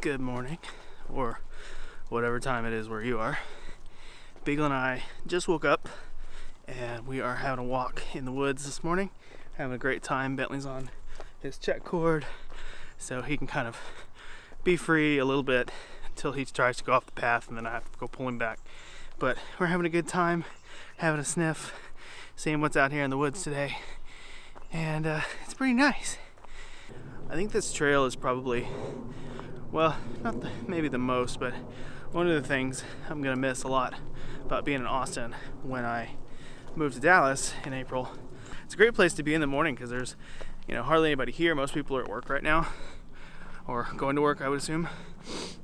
Good morning, or whatever time it is where you are. Beagle and I just woke up and we are having a walk in the woods this morning. Having a great time. Bentley's on his check cord, so he can kind of be free a little bit until he tries to go off the path, and then I have to go pull him back. But we're having a good time, having a sniff, seeing what's out here in the woods today, and it's pretty nice. I think this trail is probably, well, maybe the most, but one of the things I'm gonna miss a lot about being in Austin when I moved to Dallas in April. It's a great place to be in the morning because there's, hardly anybody here. Most people are at work right now, or going to work, I would assume.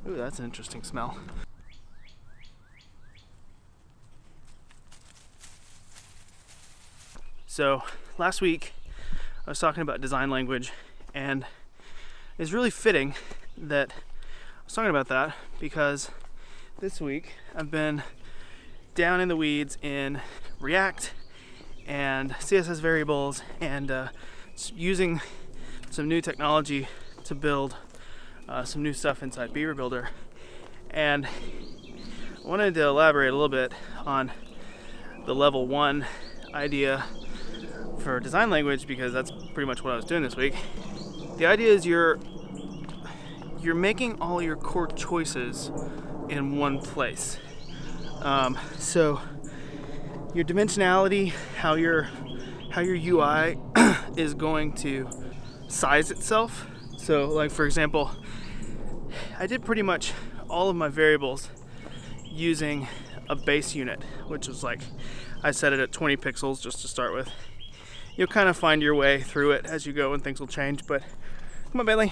Ooh, that's an interesting smell. So last week I was talking about design language, and it's really fitting that I was talking about that because this week I've been down in the weeds in React and CSS Variables and using some new technology to build some new stuff inside Beaver Builder. And I wanted to elaborate a little bit on the level 1 idea for design language, because that's pretty much what I was doing this week. The idea is you're making all your core choices in one place. So your dimensionality, how your UI is going to size itself. So like, for example, I did pretty much all of my variables using a base unit, which was like, I set it at 20 pixels just to start with. You'll kind of find your way through it as you go and things will change, but come on, Bailey.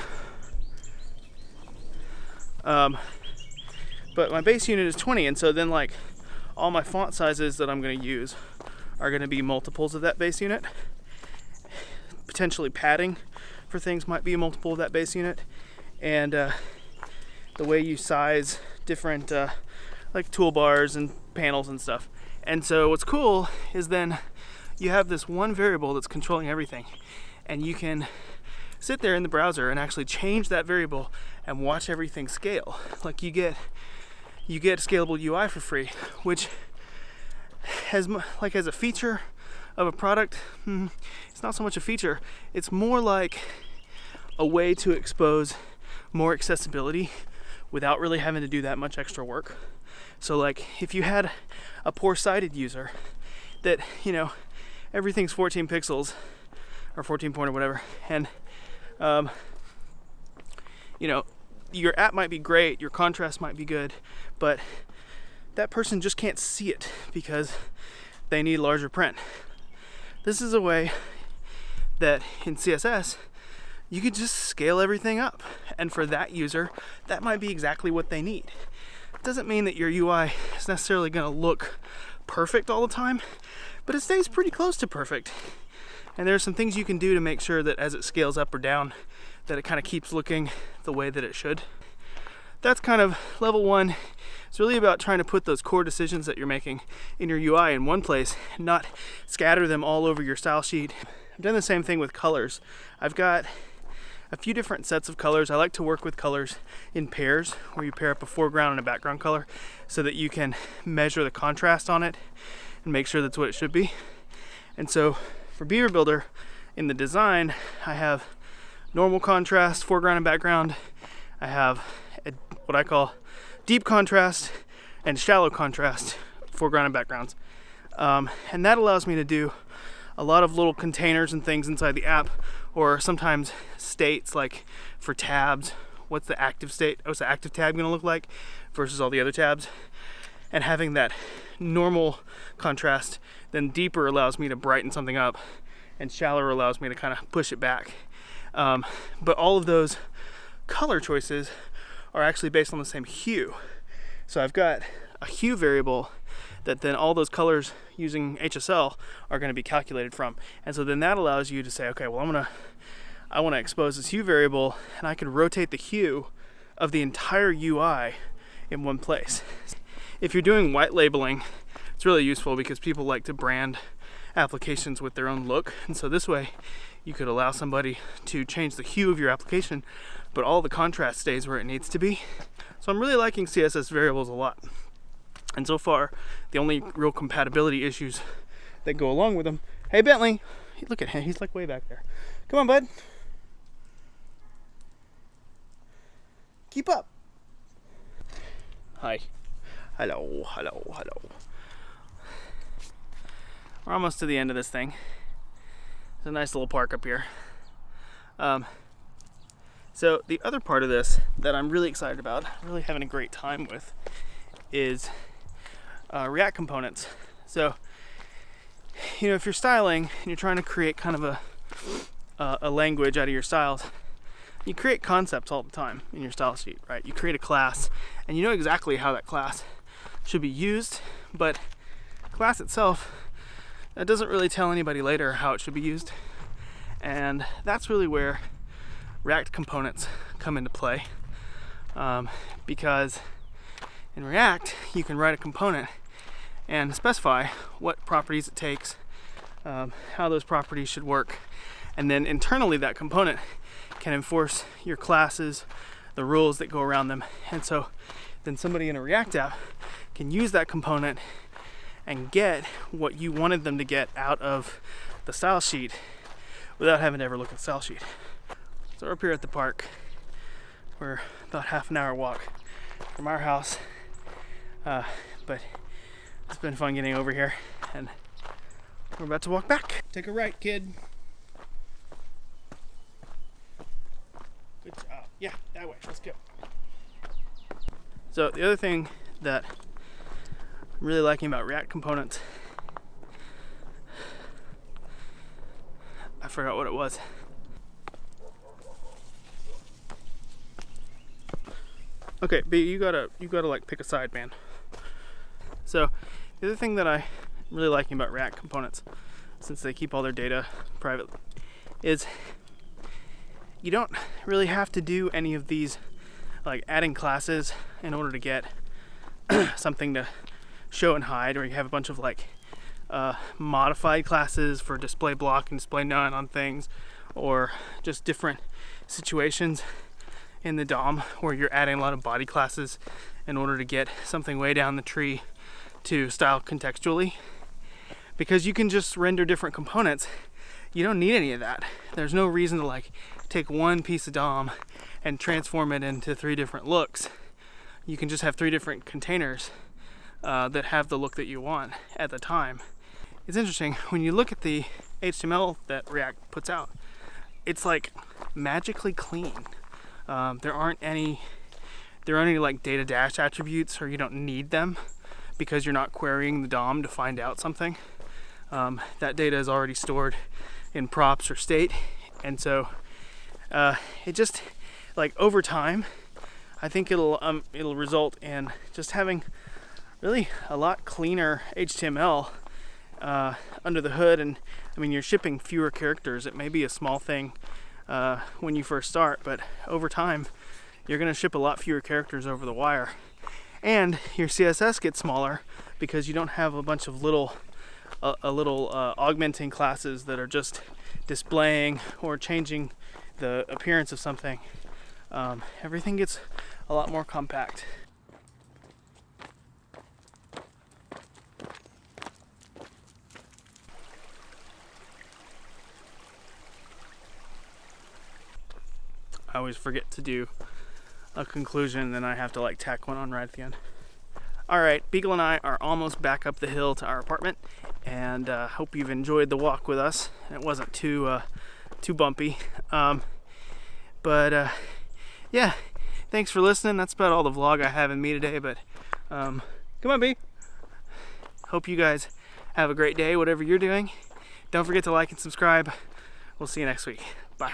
But my base unit is 20, and so then like all my font sizes that I'm going to use are going to be multiples of that base unit. Potentially padding for things might be a multiple of that base unit, and the way you size different like toolbars and panels and stuff. And so what's cool is then you have this one variable that's controlling everything, and you can sit there in the browser and actually change that variable and watch everything scale. Like you get scalable UI for free, which has as a feature of a product, it's not so much a feature, it's more like a way to expose more accessibility without really having to do that much extra work. So like if you had a poor sighted user that, everything's 14 pixels or 14 point or whatever, and your app might be great, your contrast might be good, but that person just can't see it because they need larger print. This is a way that in CSS you could just scale everything up, and for that user that might be exactly what they need. It doesn't mean that your UI is necessarily going to look perfect all the time, but it stays pretty close to perfect. And there's some things you can do to make sure that as it scales up or down, that it kind of keeps looking the way that it should. That's kind of level 1. It's really about trying to put those core decisions that you're making in your UI in one place, and not scatter them all over your style sheet. I've done the same thing with colors. I've got a few different sets of colors. I like to work with colors in pairs, where you pair up a foreground and a background color so that you can measure the contrast on it and make sure that's what it should be. And so for Beaver Builder, in the design, I have normal contrast, foreground and background. I have what I call deep contrast and shallow contrast, foreground and backgrounds. And that allows me to do a lot of little containers and things inside the app, or sometimes states, like for tabs, what's the active state, what's the active tab gonna look like versus all the other tabs. And having that normal contrast, then deeper allows me to brighten something up, and shallower allows me to kind of push it back. But all of those color choices are actually based on the same hue. So I've got a hue variable that then all those colors using HSL are going to be calculated from. And so then that allows you to say, okay, well I want to expose this hue variable, and I can rotate the hue of the entire UI in one place. If you're doing white labeling, it's really useful because people like to brand applications with their own look. And so this way you could allow somebody to change the hue of your application, but all the contrast stays where it needs to be. So I'm really liking CSS Variables a lot. And so far, the only real compatibility issues that go along with them. Hey Bentley, look at him, he's like way back there. Come on, bud. Keep up. Hi. Hello, hello, hello. We're almost to the end of this thing. There's a nice little park up here. So the other part of this that I'm really excited about, really having a great time with, is React components. So, you know, if you're styling and you're trying to create kind of a language out of your styles, you create concepts all the time in your style sheet, right? You create a class and you know exactly how that class should be used, but class itself, that doesn't really tell anybody later how it should be used. And that's really where React components come into play, because in React you can write a component and specify what properties it takes, how those properties should work, and then internally that component can enforce your classes, the rules that go around them. And so then somebody in a React app can use that component and get what you wanted them to get out of the style sheet without having to ever look at the style sheet. So we're up here at the park. We're about half an hour walk from our house, but it's been fun getting over here, and we're about to walk back. Take a right, kid. Good job. Yeah, that way. Let's go. So the other thing that I'm really liking about React components, I forgot what it was. Okay, B, you gotta like pick a side, man. So the other thing that I'm really liking about React components, since they keep all their data private, is you don't really have to do any of these, like adding classes in order to get something to show and hide, or you have a bunch of like modified classes for display block and display none on things, or just different situations in the DOM where you're adding a lot of body classes in order to get something way down the tree to style contextually. Because you can just render different components, you don't need any of that. There's no reason to like take one piece of DOM and transform it into 3 different looks. You can just have 3 different containers that have the look that you want at the time. It's interesting, when you look at the HTML that React puts out, it's like magically clean. There aren't any like data dash attributes, or you don't need them because you're not querying the DOM to find out something. That data is already stored in props or state, and so it just, like, over time, I think it'll result in just having really a lot cleaner HTML under the hood. And I mean, you're shipping fewer characters. It may be a small thing when you first start, but over time you're going to ship a lot fewer characters over the wire, and your CSS gets smaller because you don't have a bunch of little augmenting classes that are just displaying or changing the appearance of something. Everything gets a lot more compact. I always forget to do a conclusion, then I have to like tack one on right at the end. Alright, Beagle and I are almost back up the hill to our apartment, and hope you've enjoyed the walk with us. It wasn't too bumpy. Yeah, thanks for listening. That's about all the vlog I have in me today, but come on, B. Hope you guys have a great day, whatever you're doing. Don't forget to like and subscribe. We'll see you next week. Bye.